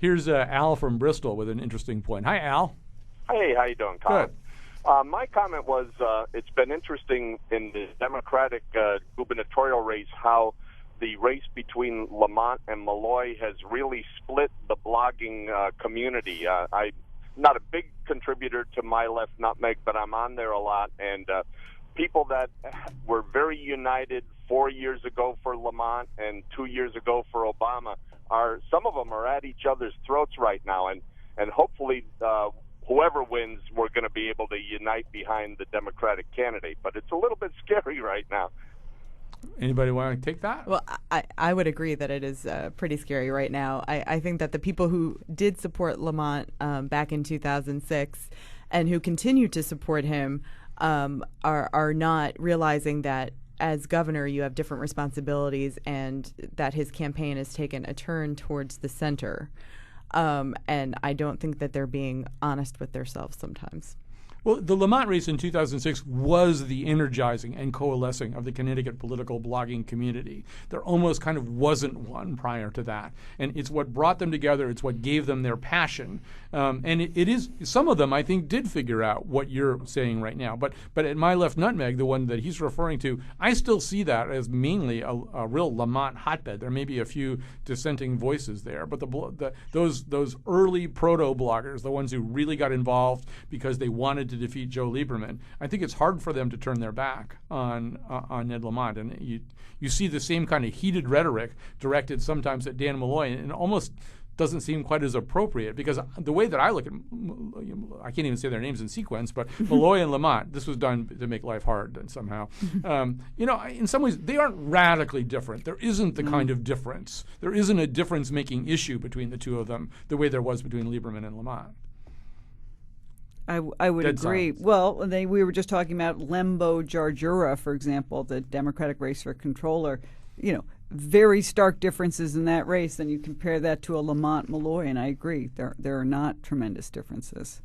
Here's Al from Bristol with an interesting point. Hi, Al. Hey, how you doing, Colin? Good. My comment was it's been interesting in the Democratic gubernatorial race how the race between Lamont and Malloy has really split the blogging community. I'm not a big contributor to MyLeftNutmeg, but I'm on there a lot, and people that were very united 4 years ago for Lamont and 2 years ago for Obama some of them are at each other's throats right now, and hopefully whoever wins, we're going to be able to unite behind the Democratic candidate. But it's a little bit scary right now. Anybody want to take that? Well, I would agree that it is pretty scary right now. I think that the people who did support Lamont back in 2006 and who continue to support him are not realizing that as governor you have different responsibilities and that his campaign has taken a turn towards the center. And I don't think that they're being honest with themselves sometimes. Well, the Lamont race in 2006 was the energizing and coalescing of the Connecticut political blogging community. There almost kind of wasn't one prior to that. And it's what brought them together. It's what gave them their passion. And it is, some of them, I think, did figure out what you're saying right now. But at MyLeftNutmeg, the one that he's referring to, I still see that as mainly a real Lamont hotbed. There may be a few dissenting voices there. But those early proto-bloggers, the ones who really got involved because they wanted to defeat Joe Lieberman, I think it's hard for them to turn their back on Ned Lamont. And you see the same kind of heated rhetoric directed sometimes at Dan Malloy, and it almost doesn't seem quite as appropriate because the way that I look at, I can't even say their names in sequence, but Malloy and Lamont, this was done to make life hard somehow. In some ways, they aren't radically different. There isn't the kind of difference. There isn't a difference-making issue between the two of them the way there was between Lieberman and Lamont. I would agree. Silence. Well, we were just talking about Lembo Jarjura, for example, the Democratic race for controller. Very stark differences in that race, and you compare that to a Lamont Malloy, and I agree. There are not tremendous differences.